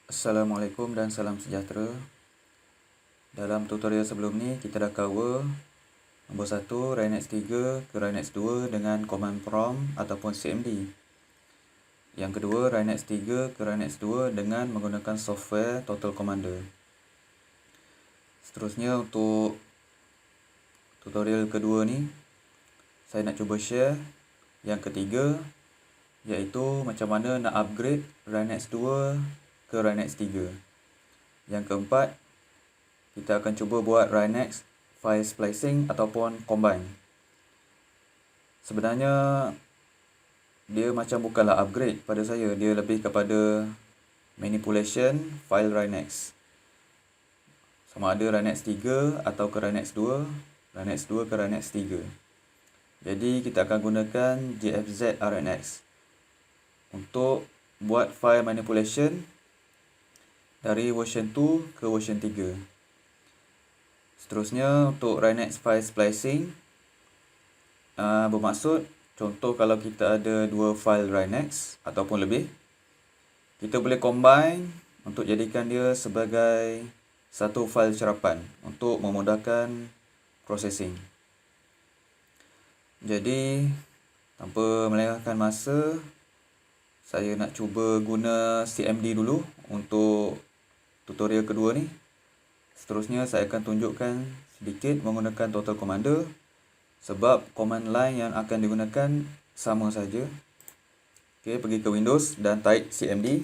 Assalamualaikum dan salam sejahtera. Dalam tutorial sebelum ni kita dah cover nombor 1 Rhinex 3 ke Rhinex 2 dengan command prompt ataupun CMD. Yang kedua Rhinex 3 ke Rhinex 2 dengan menggunakan software Total Commander. Seterusnya untuk tutorial kedua ni saya nak cuba share yang ketiga, iaitu macam mana nak upgrade Rhinex 2 ke Rhinex 3. Yang keempat, kita akan cuba buat Rhinex file splicing ataupun combine. Sebenarnya dia macam bukanlah upgrade pada saya, dia lebih kepada manipulation file Rhinex. Sama ada Rhinex 3 atau ke Rhinex 2, Rhinex 2 ke Rhinex 3. Jadi kita akan gunakan GFZ RNX untuk buat file manipulation dari version 2 ke version 3. Seterusnya untuk Rhinex file splicing, bermaksud contoh kalau kita ada dua file Rhinex ataupun lebih, kita boleh combine untuk jadikan dia sebagai satu file cerapan untuk memudahkan processing. Jadi tanpa melengahkan masa, saya nak cuba guna CMD dulu untuk tutorial kedua ni. Seterusnya saya akan tunjukkan sedikit menggunakan Total Commander sebab command line yang akan digunakan sama saja. Okey, pergi ke Windows dan type CMD.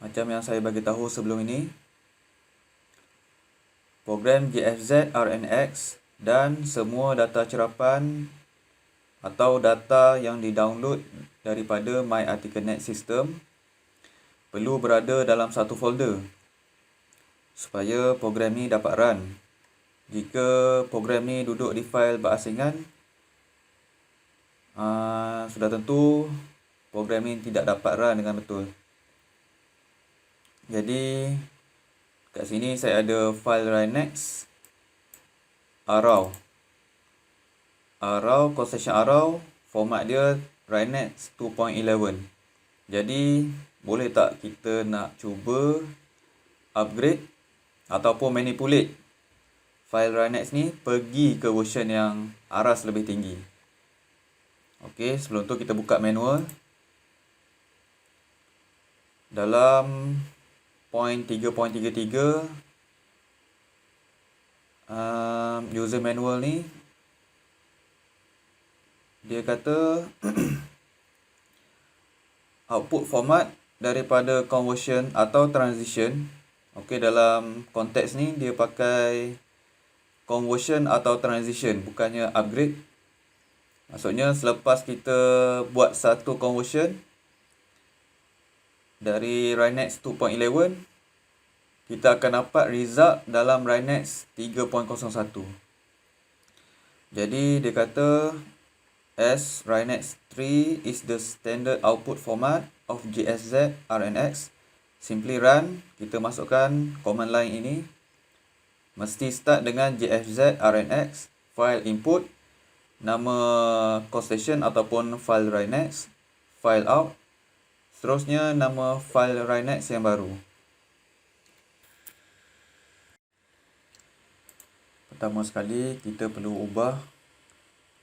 Macam yang saya bagi tahu sebelum ini, program GFZ RNX dan semua data cerapan atau data yang di-download daripada MyArticleNet System perlu berada dalam satu folder supaya program ni dapat run. Jika program ni duduk di fail berasingan, sudah tentu program ni tidak dapat run dengan betul. Jadi kat sini saya ada file Rhinex Arrow. Concession Arrow, format dia Rhinex 2.11. Jadi boleh tak kita nak cuba upgrade ataupun manipulate file Rhinex ni pergi ke version yang aras lebih tinggi. Okey, sebelum tu kita buka manual. Dalam point 3.33 user manual ni dia kata output format daripada conversion atau transition. Okey, dalam konteks ni dia pakai conversion atau transition, bukannya upgrade. Maksudnya selepas kita buat satu conversion dari Rhinex 2.11, kita akan dapat result dalam Rhinex 3.01. Jadi dia kata as Rhinex 3 is the standard output format of GFZ RNX, simply run. Kita masukkan command line ini, mesti start dengan GFZ RNX, file input, nama concession ataupun file Rhinex, file out, seterusnya nama file Rhinex yang baru. Pertama sekali kita perlu ubah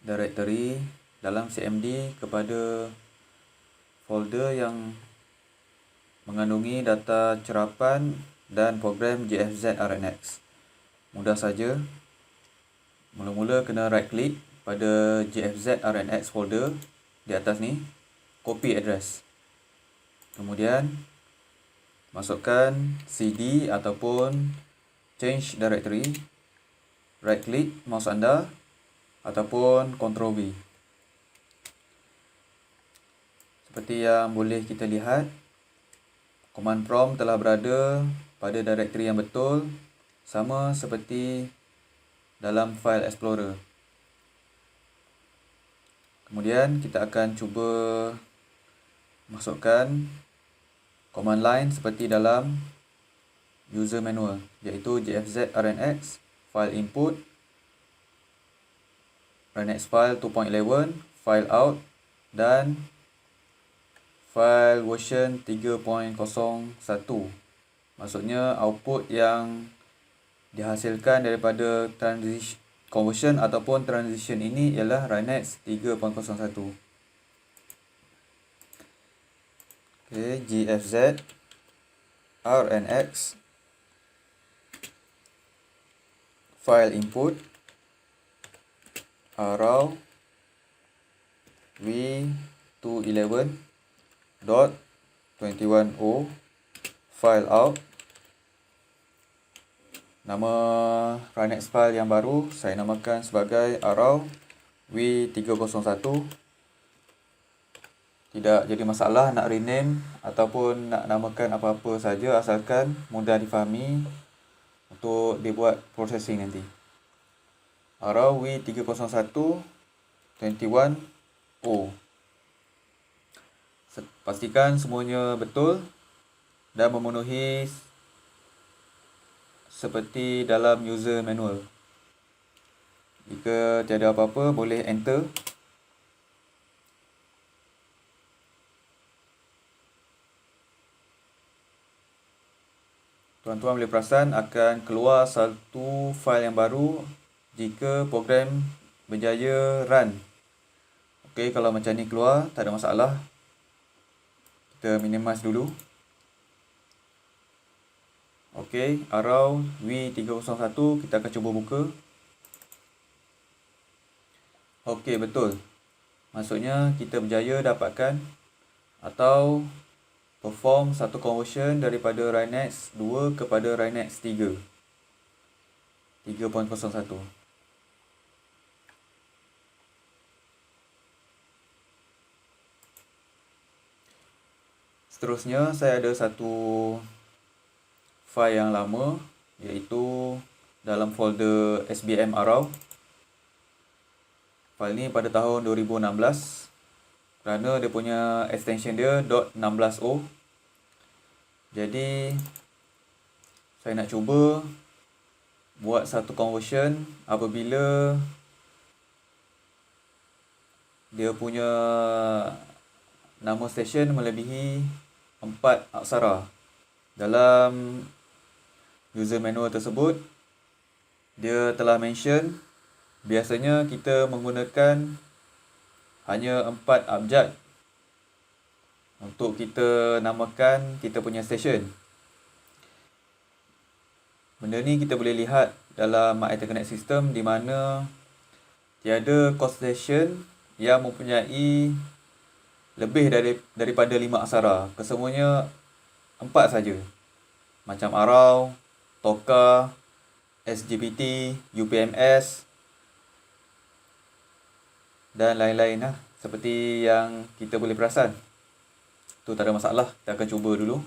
directory dalam CMD kepada folder yang mengandungi data cerapan dan program GFZ RNX. Mudah saja. Mula-mula kena right click pada GFZ RNX folder di atas ni, copy address. Kemudian masukkan CD ataupun change directory, right click mouse anda ataupun Ctrl V. Seperti yang boleh kita lihat, command prompt telah berada pada directory yang betul, sama seperti dalam file explorer. Kemudian kita akan cuba masukkan command line seperti dalam user manual, iaitu GFZ RNX, file input, Rhinex file 2.11, file out, dan file version 3.01. Maksudnya output yang dihasilkan daripada conversion ataupun transition ini ialah Rhinex 3.01. Okay, gfz rnx file input arrow v211.21o file out. Nama Rhinex file yang baru saya namakan sebagai arrow v301. Tidak jadi masalah nak rename ataupun nak namakan apa-apa saja, asalkan mudah difahami untuk dibuat processing nanti. Arrow v301.21o. Pastikan semuanya betul dan memenuhi seperti dalam user manual. Jika tiada apa-apa, boleh enter. Tuan-tuan boleh perasan akan keluar satu file yang baru jika program berjaya run. Okey, kalau macam ni keluar, tak ada masalah. Kita minimize dulu. Okey, arrow v301 kita akan cuba buka. Okey, betul. Maksudnya kita berjaya dapatkan atau perform satu conversion daripada Rhinex 2 kepada Rhinex 3. 3.01. Seterusnya, saya ada satu file yang lama, iaitu dalam folder SBM Arrow. File ni pada tahun 2016 kerana dia punya extension dia .16o. Jadi saya nak cuba buat satu conversion apabila dia punya nama station melebihi 4 aksara. Dalam user manual tersebut dia telah mention biasanya kita menggunakan hanya 4 abjad untuk kita namakan kita punya station. Benda ni kita boleh lihat dalam My Ethernet System di mana tiada code station yang mempunyai lebih daripada 5 aksara. Kesemuanya 4 saja. Macam Arrow, Toka, SGPT, UPMS dan lain-lain lah. Seperti yang kita boleh perasan. Tu tak ada masalah. Kita akan cuba dulu.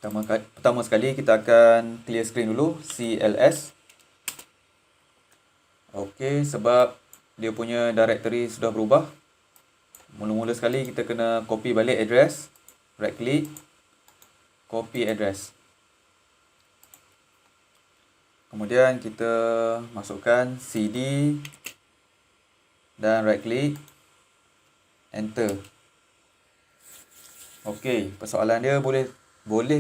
Pertama sekali kita akan clear screen dulu. CLS. Okey, sebab dia punya directory sudah berubah. Mula-mula sekali kita kena copy balik address. Right click. Copy address. Kemudian kita masukkan CD dan right click, enter. Okey, persoalan dia boleh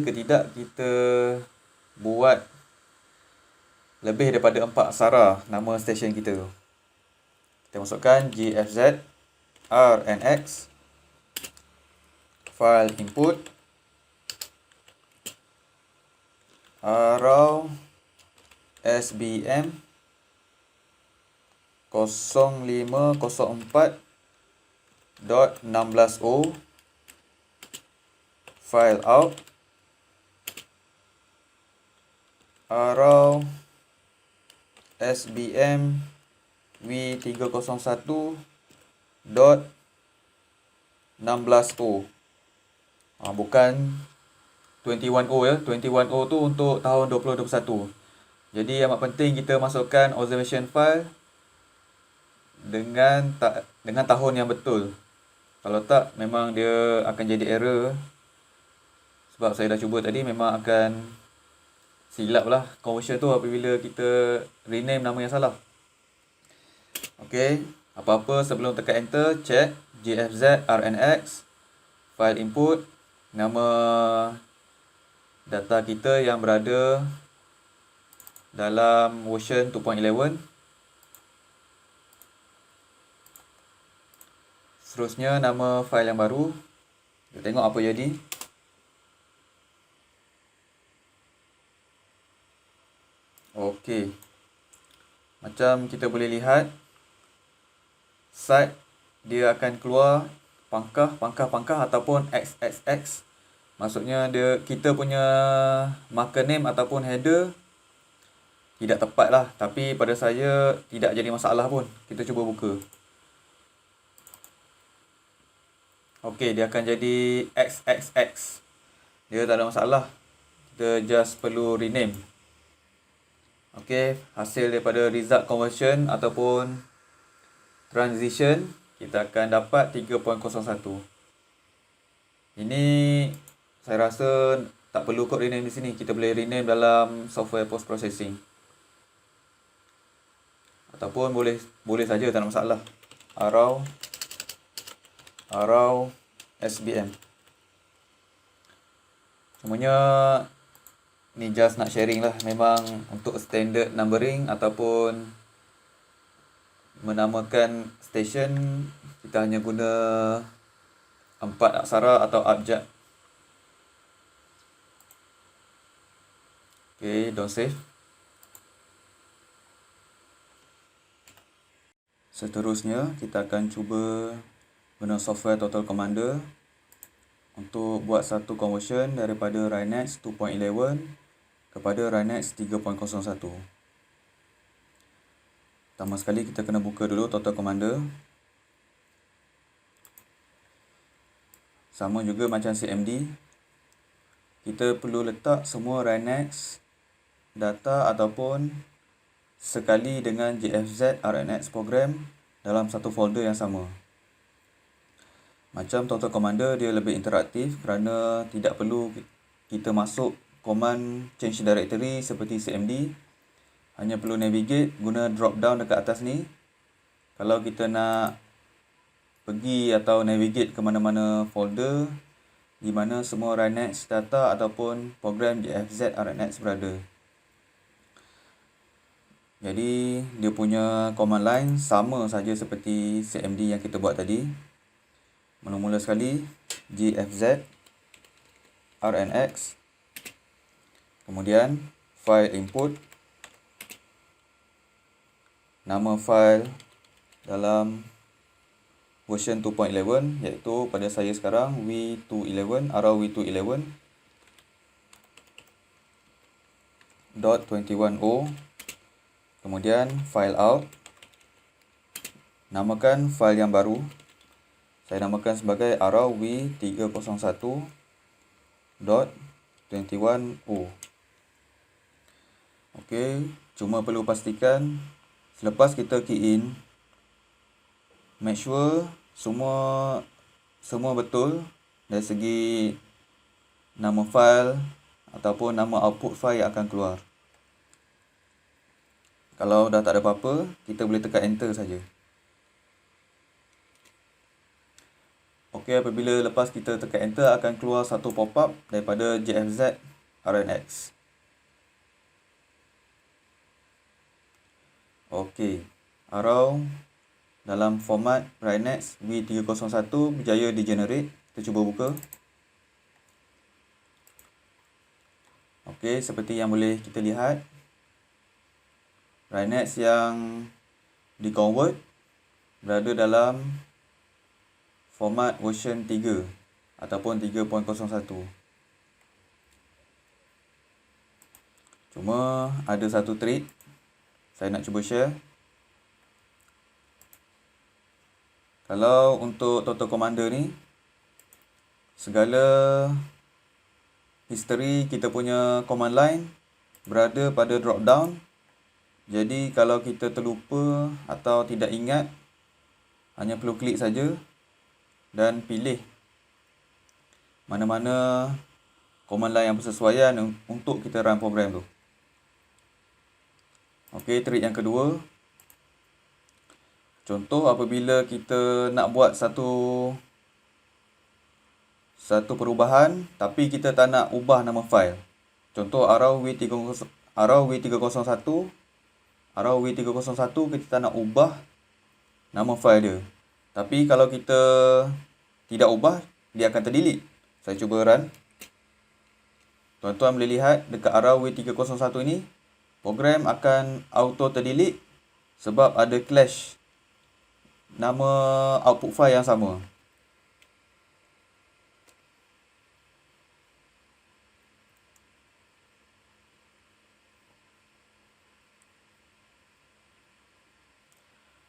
ke tidak kita buat lebih daripada 4 aksara nama stesen kita tu. Kita masukkan gfz rnx file input arrow SBM 0504.16o file out arrow SBM v301.16o. Bukan 21o ya. 21o tu untuk tahun 2021. Jadi amat penting kita masukkan observation file dengan tahun yang betul. Kalau tak, memang dia akan jadi error. Sebab saya dah cuba tadi, memang akan silap lah conversion tu apabila kita rename nama yang salah. Okey, apa-apa sebelum tekan enter, check gfz rnx, file input, nama data kita yang berada dalam version 2.11. Seterusnya nama file yang baru. Kita tengok apa jadi. Okey. Macam kita boleh lihat, site dia akan keluar pangkah ataupun XXX. Maksudnya kita punya marker name ataupun header tidak tepat lah. Tapi pada saya tidak jadi masalah pun. Kita cuba buka. Okey, dia akan jadi XXX. Dia tak ada masalah. Kita just perlu rename. Okey, hasil daripada result conversion ataupun transition, kita akan dapat 3.01. Ini saya rasa tak perlu kot rename di sini. Kita boleh rename dalam software post processing. Ataupun boleh saja, tak ada masalah. Arrow SBM. Semuanya ni just nak sharing lah. Memang untuk standard numbering ataupun menamakan station, kita hanya guna 4 aksara atau abjad. Okay, don't save. Seterusnya, kita akan cuba guna software Total Commander untuk buat satu conversion daripada Rhinex 2.11 kepada Rhinex 3.01. Pertama sekali kita kena buka dulu Total Commander. Sama juga macam CMD. Kita perlu letak semua Rhinex data ataupun sekali dengan GFZ RNX program dalam satu folder yang sama. Macam Total Commander, dia lebih interaktif kerana tidak perlu kita masuk command change directory seperti CMD. Hanya perlu navigate guna drop down dekat atas ni. Kalau kita nak pergi atau navigate ke mana-mana folder di mana semua Rhinex data ataupun program GFZ RNX berada. Jadi dia punya command line sama saja seperti CMD yang kita buat tadi. Mula-mula sekali gfz rnx, kemudian file input, nama file dalam version 2.11 iaitu pada saya sekarang v211 arrow v211 .21o, kemudian file out, namakan file yang baru. Saya namakan sebagai arrow v301.21o. Okey, cuma perlu pastikan selepas kita key in, make sure semua betul dari segi nama file ataupun nama output file yang akan keluar. Kalau dah tak ada apa-apa, kita boleh tekan enter saja. Okey, apabila lepas kita tekan enter akan keluar satu pop-up daripada GFZ RNX. Okey, arrow dalam format Rhinex v301 berjaya di-generate. Kita cuba buka. Okey, seperti yang boleh kita lihat, Rhinex yang di-convert berada dalam format version 3 ataupun 3.01. Cuma ada satu trik saya nak cuba share. Kalau untuk Total Commander ni, segala history kita punya command line berada pada drop down. Jadi kalau kita terlupa atau tidak ingat, hanya perlu klik saja dan pilih mana-mana command line yang bersesuaian untuk kita run program tu. Okey, trik yang kedua. Contoh apabila kita nak buat satu perubahan tapi kita tak nak ubah nama fail. Contoh arrow W301, kita tak nak ubah nama fail dia. Tapi kalau kita tidak ubah, dia akan terdelete. Saya cuba run. Tuan-tuan boleh lihat dekat arrow W301 ini, program akan auto terdelete sebab ada clash nama output file yang sama.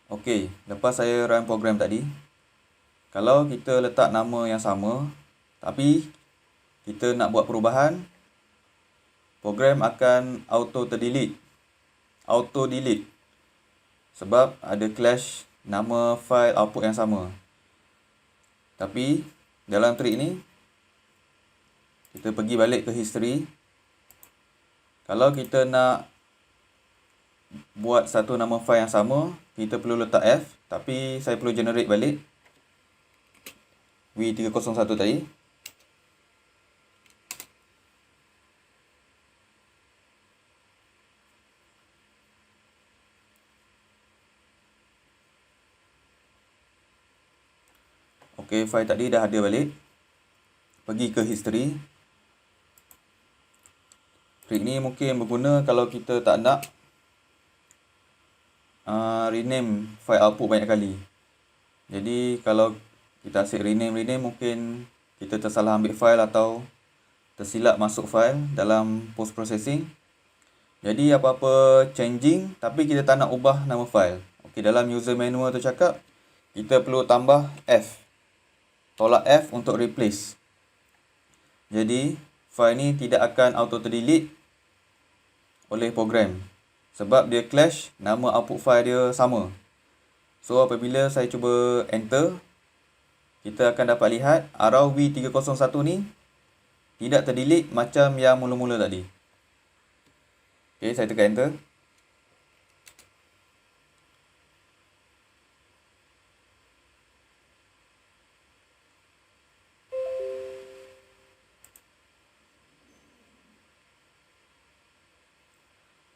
Okey, lepas saya run program tadi, kalau kita letak nama yang sama, tapi kita nak buat perubahan, program akan auto delete sebab ada clash nama file output yang sama. Tapi dalam trik ni, kita pergi balik ke history. Kalau kita nak buat satu nama file yang sama, kita perlu letak F, tapi saya perlu generate balik W301 tadi. Okey, file tadi dah ada balik. Pergi ke history. Trik ni mungkin berguna kalau kita tak nak rename file output banyak kali. Jadi kalau kita asyik rename mungkin kita tersalah ambil file atau tersilap masuk file dalam post processing. Jadi apa-apa changing tapi kita tak nak ubah nama file. Okey, dalam user manual tu cakap kita perlu tambah F. Tolak F untuk replace. Jadi file ni tidak akan auto terdelete oleh program sebab dia clash nama output file dia sama. So apabila saya cuba enter, kita akan dapat lihat arrow W301 ni tidak terdelete macam yang mula-mula tadi. Okey, saya tekan enter.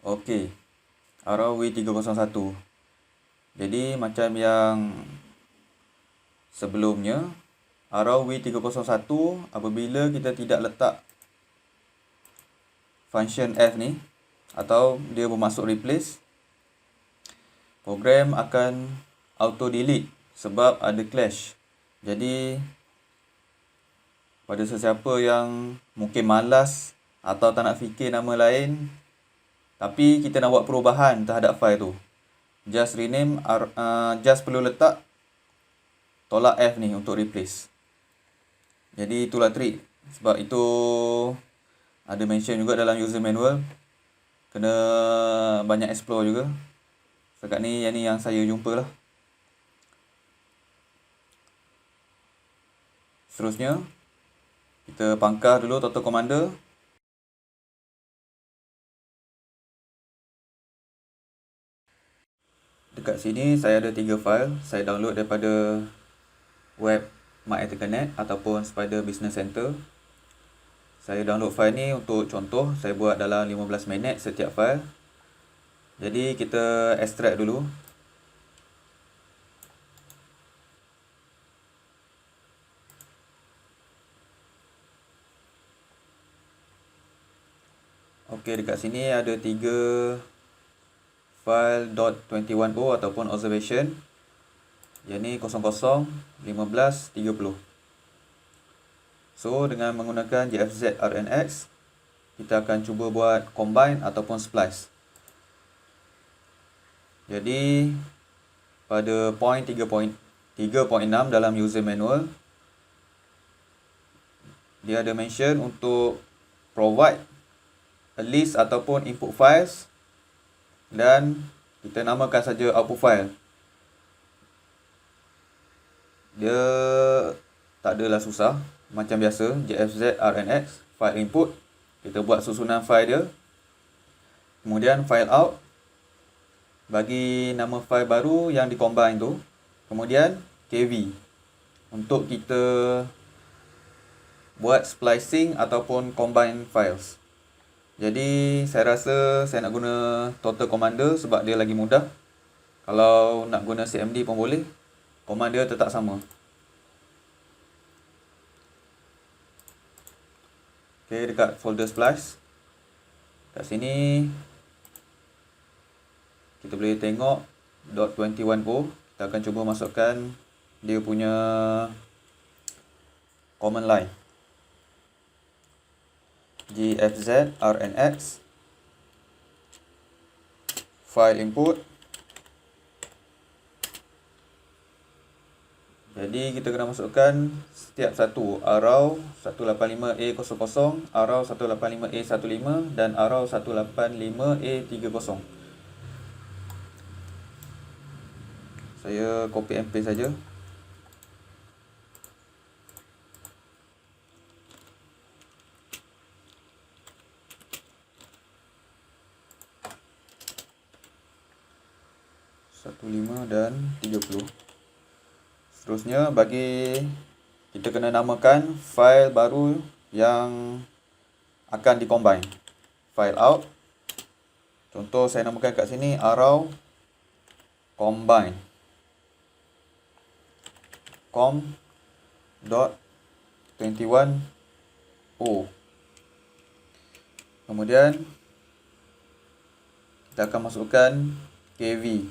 Okey, arrow W301. Jadi macam yang sebelumnya, arrow W301 apabila kita tidak letak function F ni atau dia bermaksud replace, program akan auto delete sebab ada clash. Jadi pada sesiapa yang mungkin malas atau tak nak fikir nama lain tapi kita nak buat perubahan terhadap file tu, just rename, just perlu letak tolak F ni untuk replace. Jadi itulah trik. Sebab itu ada mention juga dalam user manual. Kena banyak explore juga. Setakat ni yang ni yang saya jumpa lah. Seterusnya kita pangkah dulu Toto Commander. Dekat sini saya ada 3 file. Saya download daripada web MyEthicaNet ataupun Spider Business Center. Saya download file ni untuk contoh. Saya buat dalam 15 minit setiap file. Jadi kita extract dulu. Okey, dekat sini ada 3 file .21o ataupun observation. Yang ni 00, 15, 30. So dengan menggunakan JFZ RNX, kita akan cuba buat combine ataupun splice. Jadi pada point 3.6 dalam user manual, dia ada mention untuk provide a list ataupun input files dan kita namakan saja output file. Dia tak adalah susah. Macam biasa, JFZ RNX, file input. Kita buat susunan file dia. Kemudian file out. bagi nama file baru yang di-combine tu. Kemudian KV untuk kita buat splicing ataupun combine files. Jadi saya rasa saya nak guna Total Commander sebab dia lagi mudah. Kalau nak guna CMD pun boleh. Command dia tetap sama. Okay, dekat folder splice. Kat sini kita boleh tengok .21o. Kita akan cuba masukkan dia punya command line. GFZ RNX file input. Jadi kita kena masukkan setiap satu arrow 185A00, arrow 185A15 dan arrow 185A30. Saya copy and paste saja. Satu lima dan 30. Seterusnya bagi kita kena namakan file baru yang akan di-combine. File out. Contoh saya namakan kat sini arrow combine. com.21o. Kemudian kita akan masukkan KV.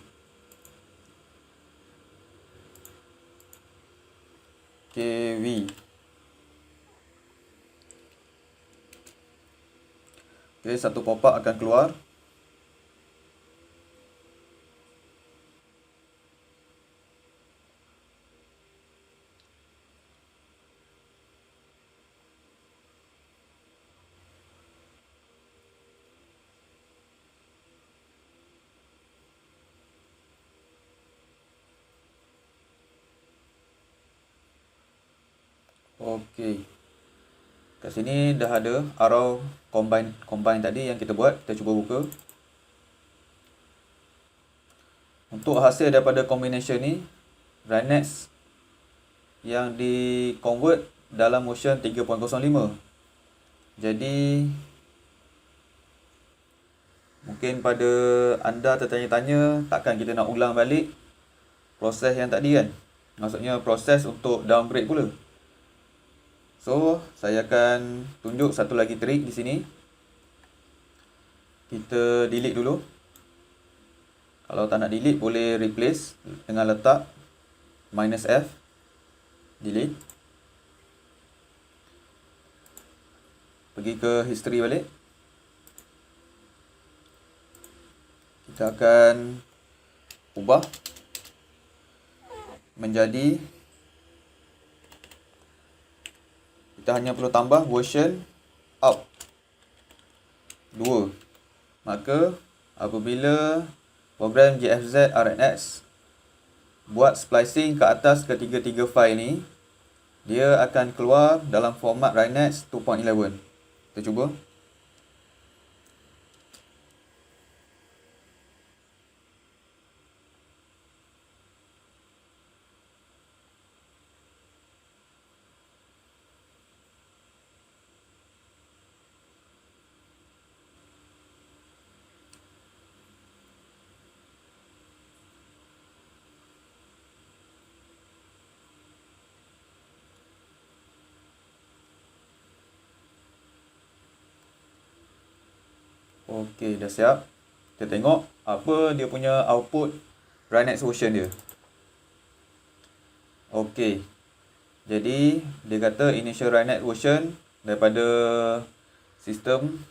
Okay, satu pop-up akan keluar. Okey. Kat sini dah ada arrow combine tadi yang kita buat. Kita cuba buka. Untuk hasil daripada combination ni, Rhinex yang di convert dalam Motion 3.05. Jadi mungkin pada anda tertanya-tanya, takkan kita nak ulang balik proses yang tadi kan? Maksudnya proses untuk downgrade pula. So, saya akan tunjuk satu lagi trik di sini. Kita delete dulu. Kalau tak nak delete, boleh replace dengan letak -F. Delete. Pergi ke history balik. Kita akan ubah menjadi, kita hanya perlu tambah version out 2. Maka apabila program GFZ RNX buat splicing ke atas ketiga-tiga file ni, dia akan keluar dalam format Rhinex 2.11. Kita cuba. Okey, dah siap. Kita tengok apa dia punya output Rhinex version dia. Okey. Jadi, dia kata initial Rhinex version daripada sistem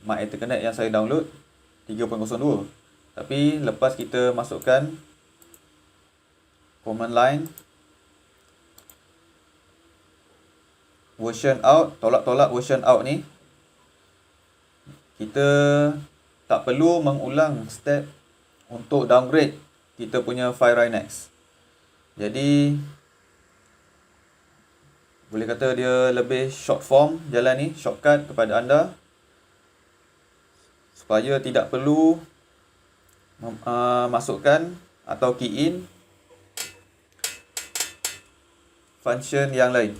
My Ethernet yang saya download 3.02. Tapi lepas kita masukkan command line version out, tolak-tolak version out ni, kita tak perlu mengulang step untuk downgrade kita punya file Rhinex. Jadi boleh kata dia lebih short form jalan ni, shortcut kepada anda supaya tidak perlu masukkan atau key in function yang lain.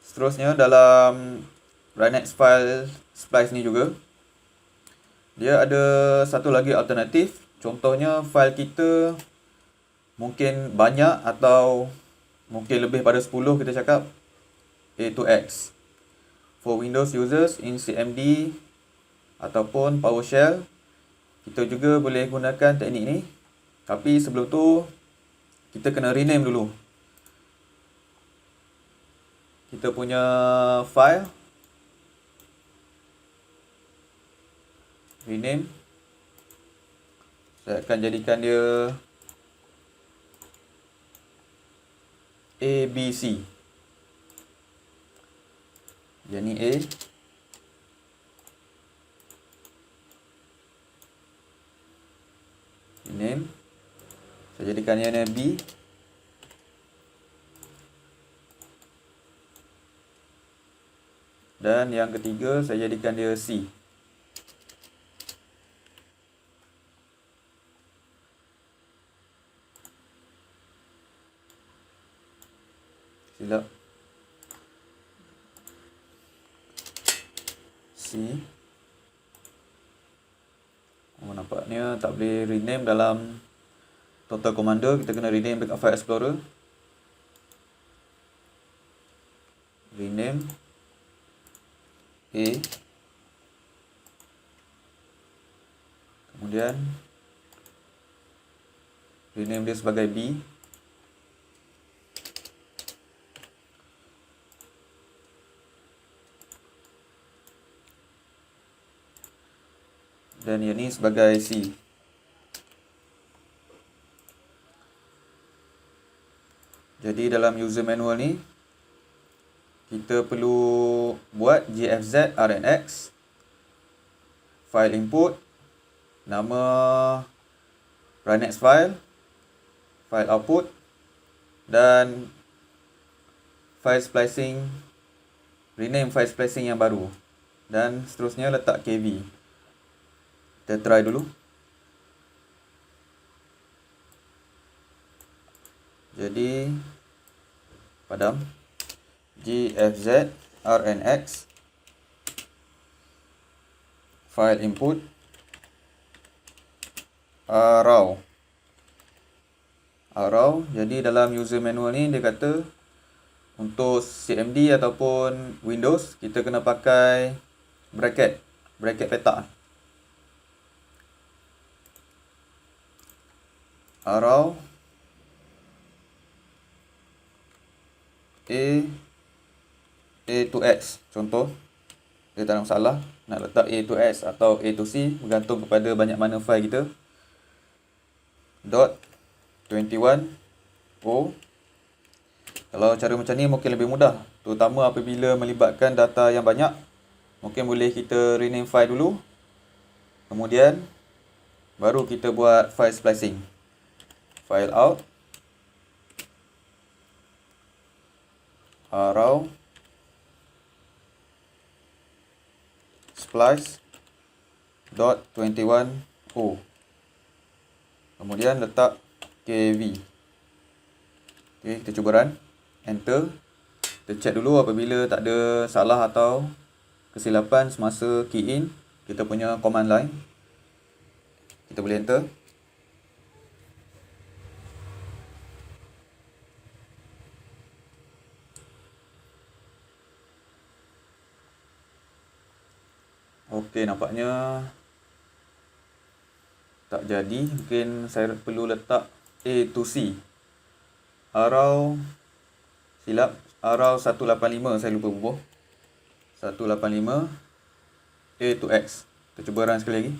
Seterusnya dalam Rhinex file splice ni juga dia ada satu lagi alternatif. Contohnya file kita mungkin banyak atau mungkin lebih pada 10 kita cakap A2X. For Windows users in CMD ataupun PowerShell, kita juga boleh gunakan teknik ni. Tapi sebelum tu kita kena rename dulu kita punya file. Rename. Saya akan jadikan dia ABC. Yang ni A. Rename. Saya jadikan yang ni B. Dan yang ketiga saya jadikan dia C. Silap. C. Nampaknya tak boleh rename dalam Total Commander. Kita kena rename dekat File Explorer. Rename A. Kemudian rename dia sebagai B. Dan yang ni sebagai C. Jadi dalam user manual ni kita perlu buat gfz rnx file input, nama Rhinex file, file output dan file splicing, rename file splicing yang baru, dan seterusnya letak kv. Kita try dulu. Jadi padam gfz rnx file input arrow. Jadi dalam user manual ni dia kata untuk CMD ataupun Windows kita kena pakai bracket peta. Arrow A to X. Contoh, dia tak ada masalah nak letak A to X atau A to C, bergantung kepada banyak mana file kita. .21o. Kalau cara macam ni mungkin lebih mudah, terutama apabila melibatkan data yang banyak. Mungkin boleh kita rename file dulu, kemudian baru kita buat file splicing. File out arrow splice .21o. Kemudian letak kv. Okey, kita cuba run. Enter. Kita check dulu apabila tak ada salah atau kesilapan semasa key in kita punya command line. Kita boleh enter. Okey, nampaknya tak jadi. Mungkin saya perlu letak A to C. Arrow, silap, arrow 185 saya lupa bubuh. 185 A to X. Kita cuba run sekali lagi.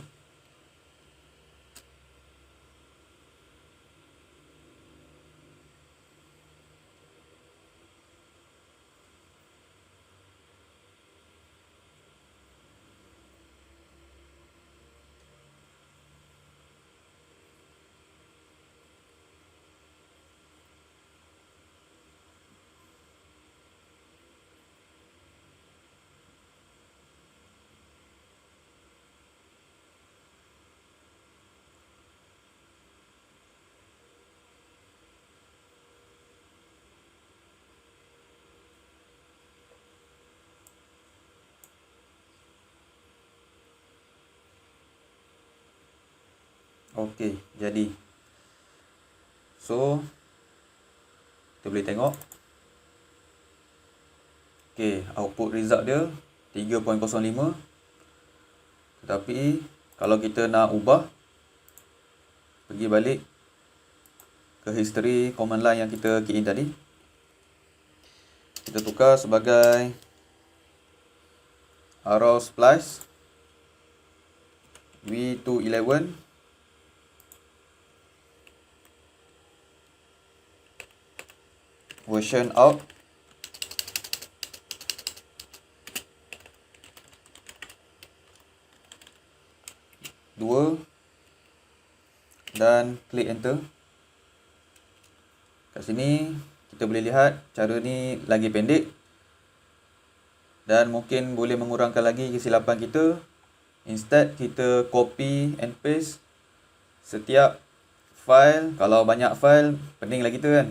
Okey, jadi. So, kita boleh tengok. Okey, output result dia 3.05. Tetapi kalau kita nak ubah, pergi balik ke history command line yang kita key in tadi. Kita tukar sebagai arrow splice V211 version out dua dan klik enter. Kat sini kita boleh lihat cara ni lagi pendek dan mungkin boleh mengurangkan lagi kesilapan kita. Instead kita copy and paste setiap file. Kalau banyak file pening lah kita kan.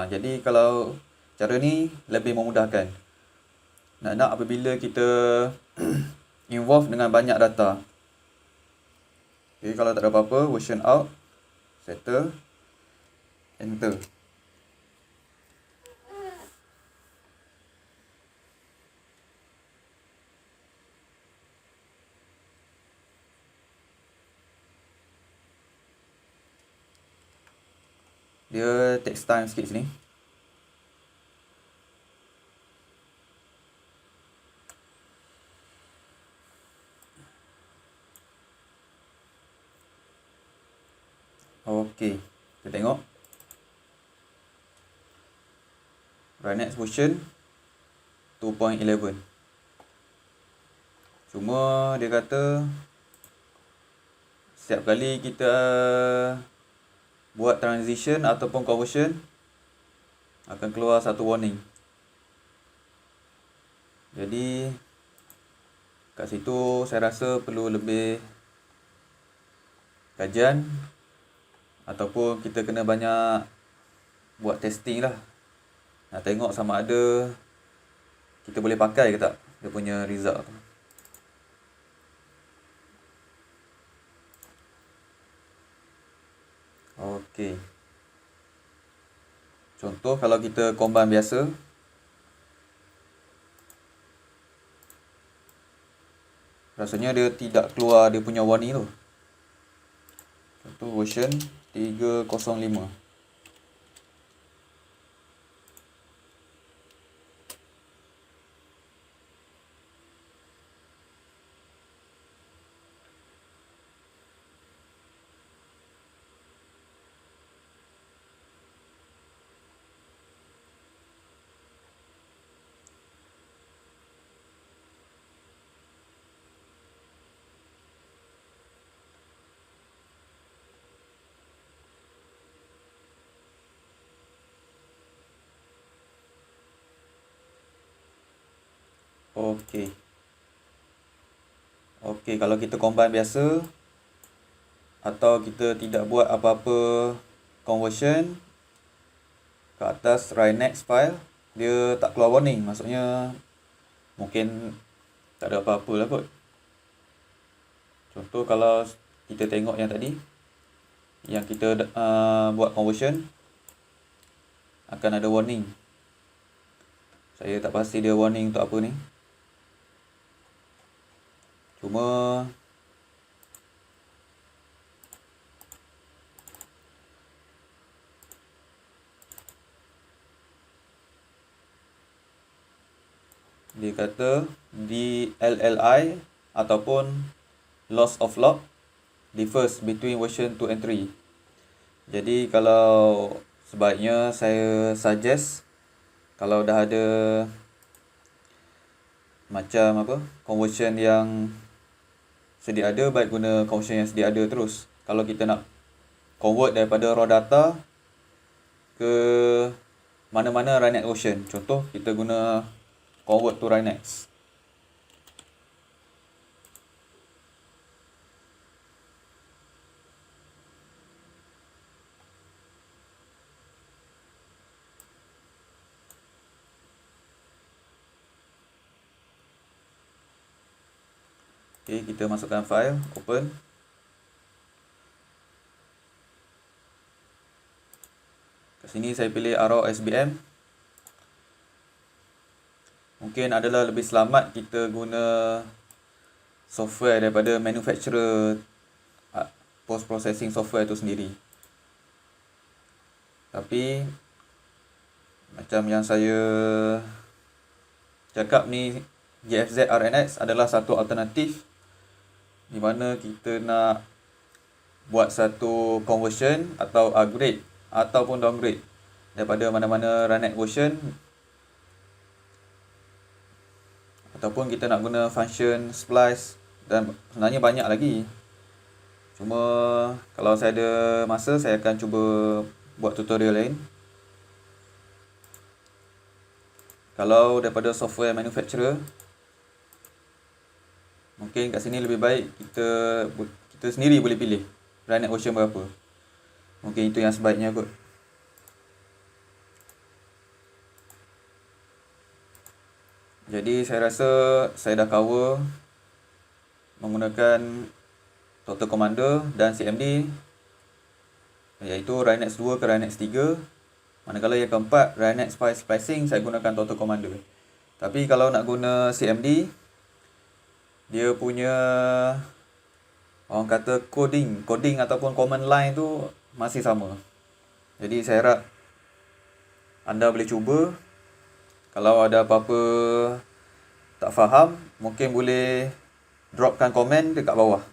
Jadi kalau cara ni lebih memudahkan. Nak apabila kita involve dengan banyak data. Okay, kalau tak ada apa-apa, version out, settle, enter. Dia takes time sikit sini. Okey, kita tengok. Rhinex version 2.11. Cuma dia kata setiap kali kita buat transition ataupun conversion akan keluar satu warning. Jadi kat situ saya rasa perlu lebih kajian ataupun kita kena banyak buat testing lah. Nak tengok sama ada kita boleh pakai ke tak dia punya result tu. Okey. Contoh kalau kita combine biasa. Rasanya dia tidak keluar dia punya warning tu. Contoh version 3.05. Okey. Okey, kalau kita combine biasa atau kita tidak buat apa-apa conversion ke atas Rhinex file, dia tak keluar warning. Maksudnya mungkin tak ada apa-apa lah kot. Contoh kalau kita tengok yang tadi, yang kita buat conversion, akan ada warning. Saya tak pasti dia warning untuk apa ni. Cuma dia kata DLLI ataupun loss of log differs between version 2 and 3. Jadi kalau sebaiknya saya suggest kalau dah ada macam apa conversion yang sedia ada, baik guna conversion yang sedia ada terus. Kalau kita nak convert daripada raw data ke mana-mana Rhinex version, contoh kita guna convert to Rhinex. Okay, kita masukkan file, open. sini saya pilih Arrow SBM. Mungkin adalah lebih selamat kita guna software daripada manufacturer post processing software itu sendiri. Tapi macam yang saya cakap ni, GFZ RNX adalah satu alternatif di mana kita nak buat satu conversion atau upgrade ataupun downgrade daripada mana-mana RunX version, ataupun kita nak guna function splice, dan sebenarnya banyak lagi. Cuma kalau saya ada masa, saya akan cuba buat tutorial lain. Kalau daripada software manufacturer, mungkin kat sini lebih baik kita sendiri boleh pilih RunX version berapa. Mungkin itu yang sebaiknya kot. Jadi saya rasa saya dah cover menggunakan Total Commander dan CMD, iaitu RunX 2 ke RunX 3. Manakala yang keempat, RunX File Splicing, saya gunakan Total Commander. Tapi kalau nak guna CMD, dia punya orang kata coding ataupun command line tu masih sama. Jadi saya harap anda boleh cuba. Kalau ada apa-apa tak faham, mungkin boleh dropkan komen dekat bawah.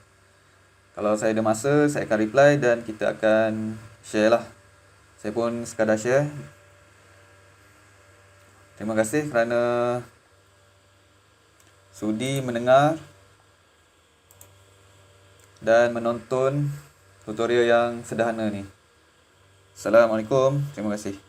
Kalau saya ada masa, saya akan reply dan kita akan share lah. Saya pun sekadar share. Terima kasih kerana sudi mendengar dan menonton tutorial yang sederhana ni. Assalamualaikum. Terima kasih.